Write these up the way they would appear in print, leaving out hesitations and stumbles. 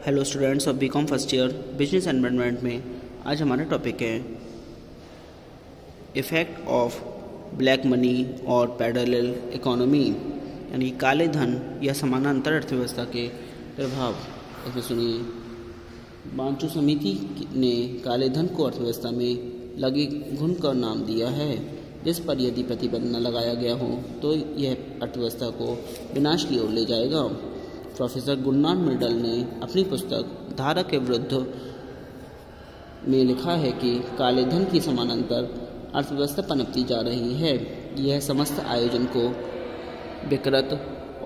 Hello students of BCom first year business and management में आज हमारा टॉपिक है इफ़ेक्ट ऑफ ब्लैक मनी और पैरेलल इकोनॉमी, यानी काले धन या समानांतर अर्थव्यवस्था के प्रभाव। ऐसे सुनिए, बांचू समिति ने काले धन को अर्थव्यवस्था में लगे घुन का नाम दिया है, जिस पर यदि प्रतिबंध न लगाया गया हो तो यह अर्थव्यवस्था को विनाश की ओर ले जाएगा। प्रोफेसर गुरनार्ड मिडल ने अपनी पुस्तक धारा के विरुद्ध में लिखा है कि काले धन की समानांतर अर्थव्यवस्था पनपती जा रही है। यह समस्त आयोजन को विकृत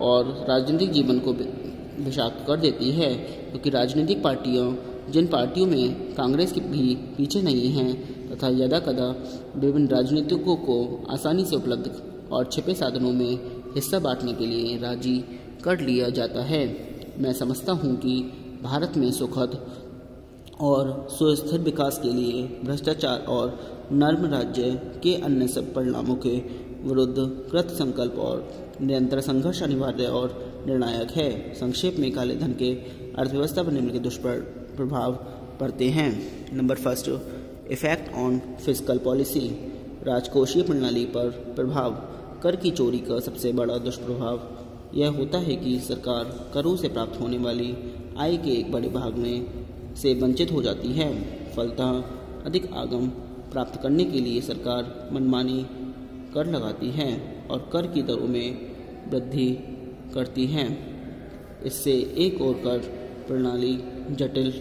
और राजनीतिक जीवन को विषाक्त कर देती है, क्योंकि राजनीतिक पार्टियों, जिन पार्टियों में कांग्रेस के भी पीछे नहीं हैं तथा यदाकदा विभिन्न राजनीतिकों को आसानी से उपलब्ध और छिपे साधनों में हिस्सा बांटने के लिए राजी कर लिया जाता है। मैं समझता हूँ कि भारत में सुखद और सुस्थिर विकास के लिए भ्रष्टाचार और नर्म राज्य के अन्य सब परिणामों के विरुद्ध कृत संकल्प और निरंतर संघर्ष अनिवार्य और निर्णायक है। संक्षेप में काले धन के अर्थव्यवस्था पर निम्न के दुष्प्रभाव पड़ते हैं। Number first, effect on fiscal policy. राजकोषीय प्रणाली पर प्रभाव। कर की चोरी का सबसे बड़ा दुष्प्रभाव यह होता है कि सरकार करों से प्राप्त होने वाली आय के एक बड़े भाग में से वंचित हो जाती है। फलतः अधिक आगम प्राप्त करने के लिए सरकार मनमानी कर लगाती है और कर की दरों में वृद्धि करती है। इससे एक ओर कर प्रणाली जटिल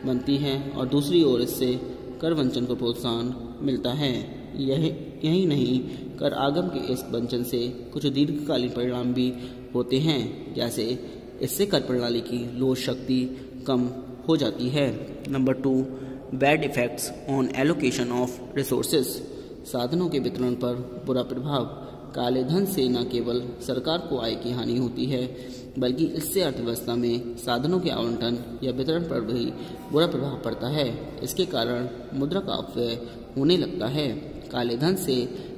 बनती है और दूसरी ओर इससे कर वंचन को प्रोत्साहन मिलता है। यही नहीं, कर आगम के इस वंचन से कुछ दीर्घकालीन परिणाम भी होते हैं, जैसे इससे कर प्रणाली की लोच शक्ति कम हो जाती है। Number 2, bad effects on allocation of resources. साधनों के वितरण पर बुरा प्रभाव। काले धन से न केवल सरकार को आय की हानि होती है, बल्कि इससे अर्थव्यवस्था में साधनों के आवंटन या वितरण पर भी बुरा प्रभाव पड़ता है। इसके कारण मुद्रा का अपव्यय होने लगता है। काले धन से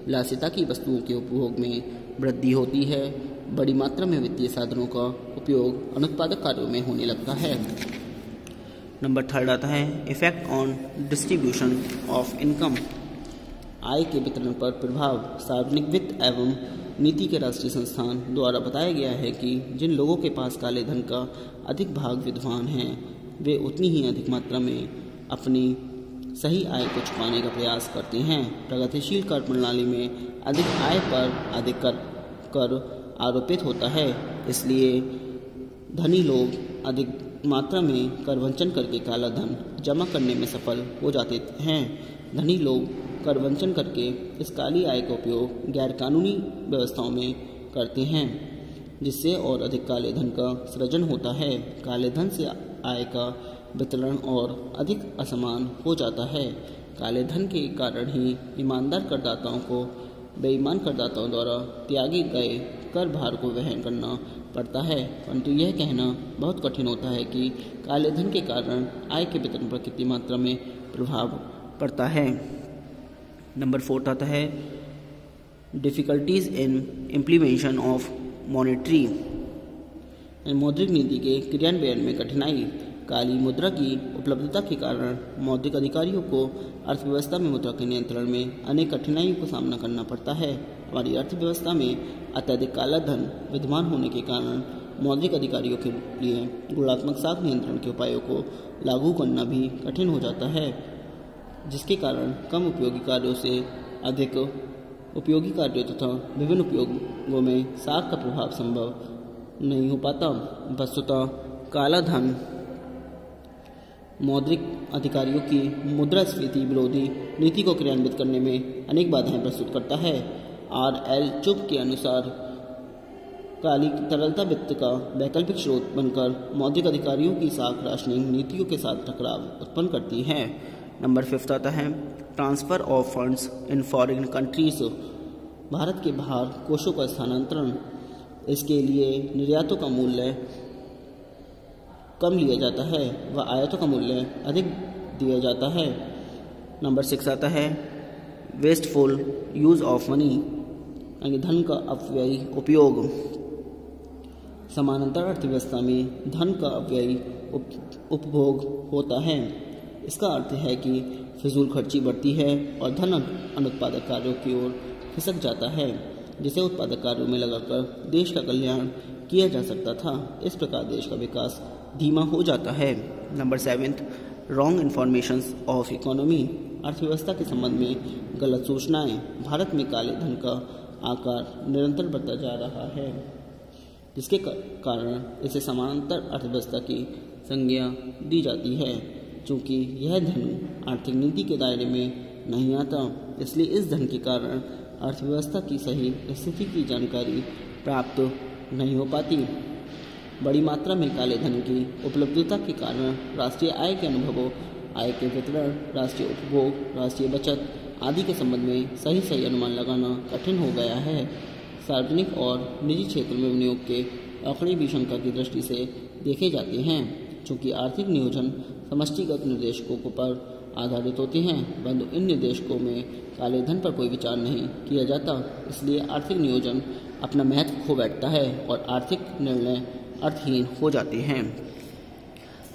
विलासिता की वस्तुओं के उपभोग में वृद्धि होती है। बड़ी मात्रा में वित्तीय साधनों का उपयोग अनुत्पादक कार्यों में होने लगता है। नंबर 3 आता है effect on distribution of income. आय के वितरण पर प्रभाव। सार्वजनिक वित्त एवं नीति के राष्ट्रीय संस्थान द्वारा बताया गया है कि जिन लोगों के पास काले धन का अधिक भाग विद्यमान है, वे उतनी ही अधिक मात्रा में अपनी सही आय को छुपाने का प्रयास करते हैं। प्रगतिशील कर प्रणाली में अधिक आय पर अधिक कर आरोपित होता है, इसलिए धनी लोग अधिक मात्रा में कर वंचन करके काला धन जमा करने में सफल हो जाते हैं। धनी लोग कर वंचन करके इस काली आय का उपयोग गैरकानूनी व्यवस्थाओं में करते हैं, जिससे और अधिक काले धन का सृजन होता है। काले धन से आय का वितरण और अधिक असमान हो जाता है। काले धन के कारण ही ईमानदार करदाताओं को बेईमान करदाताओं द्वारा त्यागे गए कर भार को वहन करना पड़ता है, परंतु यह कहना बहुत कठिन होता है कि काले धन के कारण आय के वितरण पर कितनी मात्रा में प्रभाव पड़ता है। नंबर 4 आता है डिफ़िकल्टीज इन इम्प्लीमेंशन ऑफ मॉनेटरी। मौद्रिक नीति के क्रियान्वयन में कठिनाई। काली मुद्रा की उपलब्धता के कारण मौद्रिक अधिकारियों को अर्थव्यवस्था में मुद्रा के नियंत्रण में अनेक कठिनाइयों का सामना करना पड़ता है। हमारी अर्थव्यवस्था में अत्यधिक काला धन विद्यमान होने के कारण मौद्रिक अधिकारियों के लिए गुणात्मक साख नियंत्रण के उपायों को लागू करना भी कठिन हो जाता है, जिसके कारण कम उपयोगी कार्यों से अधिक उपयोगी कार्यों तथा विभिन्न उपयोगों में साख का प्रभाव संभव नहीं हो पाता। वस्तुतः काला धन मौद्रिक अधिकारियों की मुद्रास्फीति विरोधी नीति को क्रियान्वित करने में अनेक बाधाएं प्रस्तुत करता है। R.L. चुप के अनुसार काली तरलता वित्त का वैकल्पिक स्रोत बनकर मौद्रिक अधिकारियों की साख राशनिंग नीतियों के साथ टकराव उत्पन्न करती है। नंबर 5 आता है transfer of funds in foreign countries. Bharat के बाहर कोषों का स्थानांतरण। इसके लिए निर्यातों का मूल्य कम लिया जाता है व आयातों का मूल्य अधिक दिया जाता है। नंबर 6 आता है वेस्टफुल यूज़ ऑफ मनी, यानी धन का अपव्ययी उपयोग। समानांतर अर्थव्यवस्था में धन का अव्ययी उपभोग होता है। इसका अर्थ है कि फिजूल खर्ची बढ़ती है और धन अनुत्पादक कार्यों की ओर खिसक जाता है, जिसे उत्पादक कार्यों में लगाकर देश का कल्याण किया जा सकता था। इस प्रकार देश का विकास धीमा हो जाता है। Number 7, wrong informations of economy. अर्थव्यवस्था के संबंध में गलत सूचनाएं। भारत में काले धन का आकार निरंतर बढ़ता जा रहा है, जिसके कारण इसे समानांतर अर्थव्यवस्था की संज्ञा दी जाती है। चूँकि यह धन आर्थिक नीति के दायरे में नहीं आता, इसलिए इस धन के कारण अर्थव्यवस्था की सही स्थिति की जानकारी प्राप्त नहीं हो पाती। बड़ी मात्रा में काले धन की उपलब्धता के कारण राष्ट्रीय आय के अनुभवों, आय के वितरण, राष्ट्रीय उपभोग, राष्ट्रीय बचत आदि के संबंध में सही अनुमान लगाना कठिन हो गया है। सार्वजनिक और निजी क्षेत्र में विनियोग के आंकड़े भी शंका की दृष्टि से देखे जाते हैं। चूँकि आर्थिक नियोजन समष्टिगत निर्देशकों पर आधारित होते हैं, परंतु इन निर्देशकों में काले धन पर कोई विचार नहीं किया जाता, इसलिए आर्थिक नियोजन अपना महत्व खो बैठता है और आर्थिक निर्णय अर्थहीन हो जाते हैं।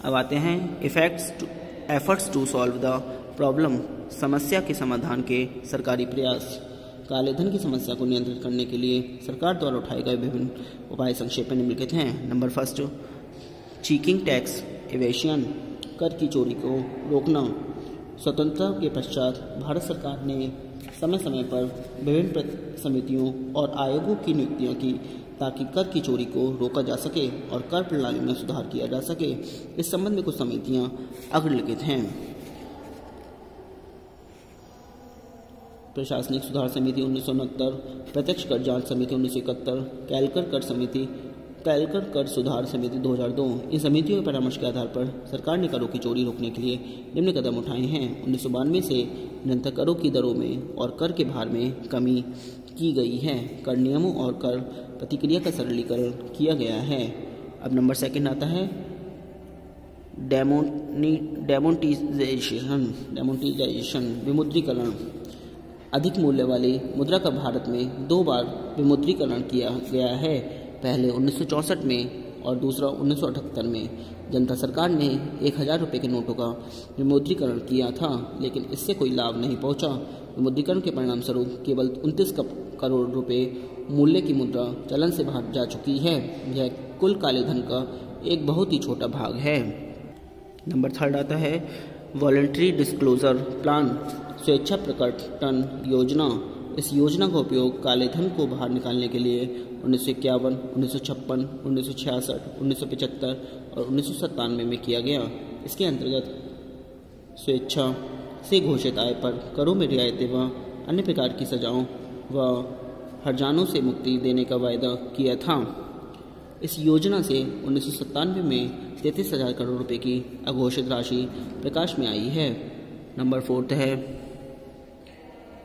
अब आते हैं efforts to solve the problem. समस्या के समाधान के सरकारी प्रयास। काले धन की समस्या को नियंत्रित करने के लिए सरकार द्वारा उठाए गए विभिन्न उपाय संक्षेप में निम्नलिखित हैं। नंबर 1, चीकिंग टैक्स एवेशन, कर की चोरी को रोकना। स्वतंत्रता के पश्चात भारत सरकार ने समय समय पर विभिन्न समितियों और आयोगों की नियुक्तियां की ताकि कर की चोरी को रोका जा सके और कर प्रणाली में सुधार किया जा सके। इस संबंध में कुछ समितियां अग्रलिखित हैं। प्रशासनिक सुधार समिति 1969, प्रत्यक्ष कर जांच समिति 1971, कैलकर कर सुधार समिति 2002। इन समितियों के परामर्श के आधार पर सरकार ने करों की चोरी रोकने के लिए निम्न कदम उठाए हैं। 1992 से निरंतर करों की दरों में और कर के भार में कमी की गई है। कर नियमों और कर प्रतिक्रिया का सरलीकरण किया गया है। अब नंबर 2 आता है डेमोनेटाइजेशन, विमुद्रीकरण। अधिक मूल्य वाली मुद्रा का भारत में 2 बार विमुद्रीकरण किया गया है, पहले 1964 में और दूसरा 1978 में। जनता सरकार ने 1000 रुपये के नोटों का विमुद्रीकरण किया था, लेकिन इससे कोई लाभ नहीं पहुंचा। विमुद्रीकरण के परिणाम स्वरूप केवल 29 करोड़ रुपए मूल्य की मुद्रा चलन से बाहर जा चुकी है। यह कुल काले धन का एक बहुत ही छोटा भाग है। नंबर 3 आता है वॉलंटरी डिस्क्लोजर प्लान, स्वेच्छा प्रकटन योजना। इस योजना का उपयोग काले धन को बाहर निकालने के लिए 1951, 1956, 1966, 1975 और 1997 में किया गया। इसके अंतर्गत स्वेच्छा से घोषित आय पर करों में रियायतें व अन्य प्रकार की सजाओं व हर्जानों से मुक्ति देने का वायदा किया था। इस योजना से 1997 में 33,000 करोड़ रुपए की अघोषित राशि प्रकाश में आई है। नंबर 4 है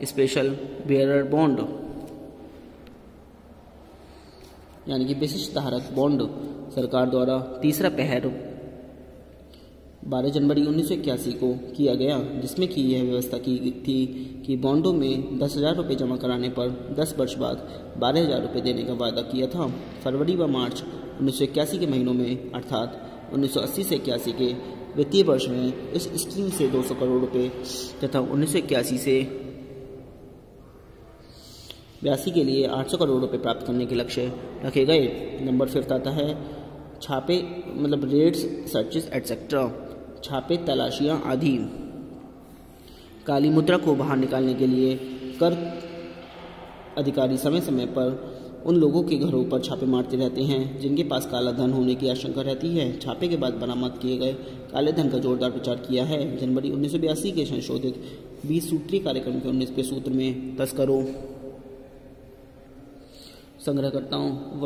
स्पेशल बेयरर बॉन्ड, यानी कि विशिष्ट धारक बॉन्ड। सरकार द्वारा तीसरा पहर 12 जनवरी 1981 को किया गया, जिसमें कि यह व्यवस्था की थी कि बॉन्डों में 10,000 रुपये जमा कराने पर 10 वर्ष बाद 12,000 रुपये देने का वायदा किया था। फरवरी व मार्च 1981 के महीनों में अर्थात 1980 से 81 के वित्तीय वर्ष में इस स्कीम से 200 करोड़ रुपये तथा 1981 से 82 के लिए 800 करोड़ रुपये प्राप्त करने के लक्ष्य रखे गए। नंबर 5 आता है छापे रेड्स, सर्चेस एटसेट्रा, छापे, तलाशियां आदि। काली मुद्रा को बाहर निकालने के लिए कर अधिकारी समय समय पर उन लोगों के घरों पर छापे मारते रहते हैं जिनके पास काला धन होने की आशंका रहती है। छापे के बाद बरामद किए गए काले धन का जोरदार प्रचार किया है। जनवरी 1982 के संशोधित 20 सूत्रीय कार्यक्रम के 19वें सूत्र में तस्करों, संग्रहकर्ताओं व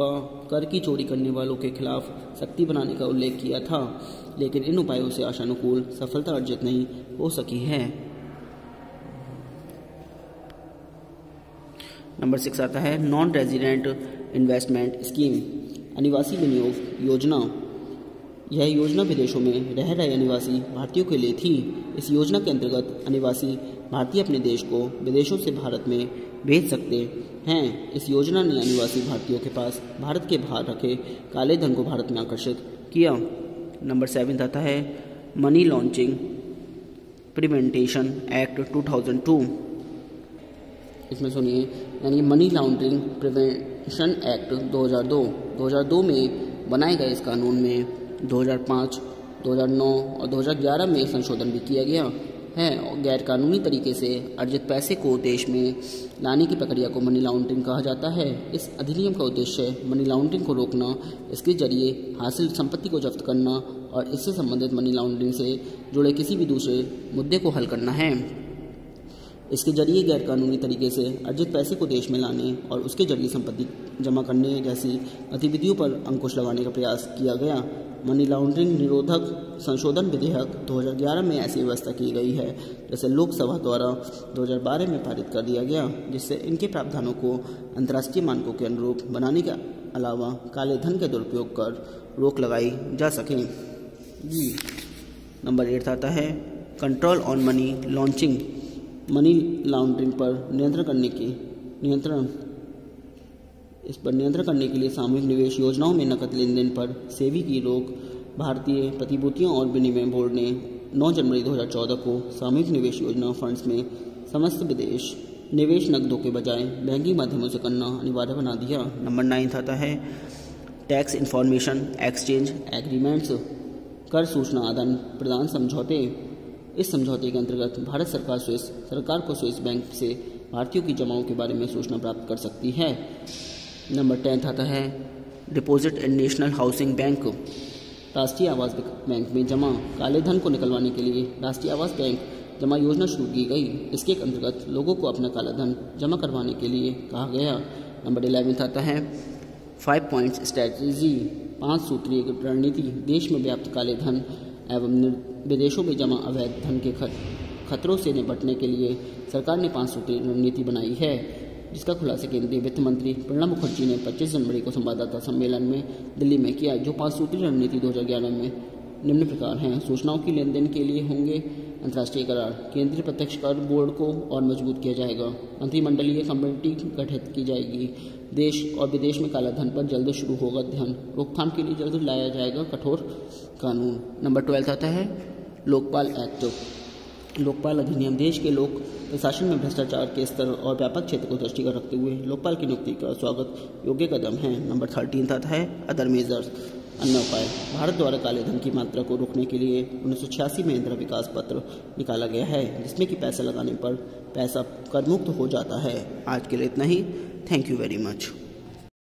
कर की चोरी करने वालों के खिलाफ सख्ती बनाने का उल्लेख किया था, लेकिन इन उपायों से आशानुकूल सफलता अर्जित नहीं हो सकी है। नंबर 6 आता है नॉन रेजिडेंट इन्वेस्टमेंट स्कीम, अनिवासी विनियोग योजना। यह योजना विदेशों में रह रहे अनिवासी भारतीयों के लिए थी। इस योजना के अंतर्गत अनिवासी भारतीय अपने देश को विदेशों से भारत में भेज सकते हैं। इस योजना ने अनिवासी भारतीयों के पास भारत के बाहर रखे काले धन को भारत में आकर्षित किया। नंबर 7 आता है मनी लॉन्ड्रिंग प्रिवेंशन एक्ट 2002। इसमें सुनिए, यानी मनी लॉन्ड्रिंग प्रिवेंशन एक्ट 2002 में बनाए गए इस कानून में 2005, 2009 और 2011 में संशोधन भी किया गया है। और गैर कानूनी तरीके से अर्जित पैसे को देश में लाने की प्रक्रिया को मनी लॉन्ड्रिंग कहा जाता है। इस अधिनियम का उद्देश्य मनी लॉन्ड्रिंग को रोकना, इसके जरिए हासिल संपत्ति को जब्त करना और इससे संबंधित मनी लॉन्ड्रिंग से जुड़े किसी भी दूसरे मुद्दे को हल करना है। इसके जरिए गैर कानूनी तरीके से अर्जित पैसे को देश में लाने और उसके जरिए संपत्ति जमा करने जैसी गतिविधियों पर अंकुश लगाने का प्रयास किया गया। मनी लॉन्ड्रिंग निरोधक संशोधन विधेयक 2011 में ऐसी व्यवस्था की गई है, जैसे लोकसभा द्वारा 2012 में पारित कर दिया गया, जिससे इनके प्रावधानों को अंतर्राष्ट्रीय मानकों के अनुरूप बनाने के अलावा काले धन के दुरुपयोग कर रोक लगाई जा सके। जी नंबर 8 आता है control on money launching. Money laundering पर नियंत्रण करने के लिए सामूहिक निवेश योजनाओं में नकद लेन देन पर सेबी की रोक। भारतीय प्रतिभूतियों और विनिमय बोर्ड ने 9 जनवरी 2014 को सामूहिक निवेश योजना फंड्स में समस्त विदेश निवेश नकदों के बजाय बैंकिंग माध्यमों से करना अनिवार्य बना दिया। नंबर 9 आता है टैक्स इंफॉर्मेशन एक्सचेंज एग्रीमेंट्स, कर सूचना आदान प्रदान समझौते। इस समझौते के अंतर्गत भारत सरकार को स्विस बैंक से भारतीयों की जमाओं के बारे में सूचना प्राप्त कर सकती है। नंबर 10 आता है deposit in national housing bank. राष्ट्रीय आवास बैंक में जमा काले धन को निकलवाने के लिए राष्ट्रीय आवास बैंक जमा योजना शुरू की गई। इसके अंतर्गत लोगों को अपना काला धन जमा करवाने के लिए कहा गया। नंबर 11 आता है 5 पॉइंट्स स्ट्रैटेजी, 5 सूत्रीय रणनीति। देश में व्याप्त काले धन एवं विदेशों में जमा अवैध धन के खतरों से निपटने के लिए सरकार ने 5 सूत्रीय रणनीति बनाई है, जिसका खुलासा केंद्रीय वित्त मंत्री प्रणब मुखर्जी ने 25 जनवरी को संवाददाता सम्मेलन में दिल्ली में किया। जो 5 सूत्रीय रणनीति 2011 में निम्न प्रकार हैं। सूचनाओं की लेन देन के लिए होंगे अंतर्राष्ट्रीय करार। केंद्रीय प्रत्यक्ष कर बोर्ड को और मजबूत किया जाएगा। मंत्रिमंडलीय कमेटी गठित की जाएगी। देश और विदेश में काला धन पर जल्द शुरू होगा ध्यान। रोकथाम के लिए जल्द लाया जाएगा कठोर कानून। नंबर 12 आता है लोकपाल एक्ट। लोकपाल अधिनियम देश के लोक प्रशासन में भ्रष्टाचार के स्तर और व्यापक क्षेत्र को दृष्टिगत रखते हुए लोकपाल की नियुक्ति का स्वागत योग्य कदम है। नंबर 13 आता है अदर मेजर्स, अन्य उपाय। भारत द्वारा काले धन की मात्रा को रोकने के लिए 1986 में इंदिरा विकास पत्र निकाला गया है, जिसमें कि पैसा लगाने पर पैसा कर मुक्त हो जाता है। आज के लिए इतना ही। Thank you very much.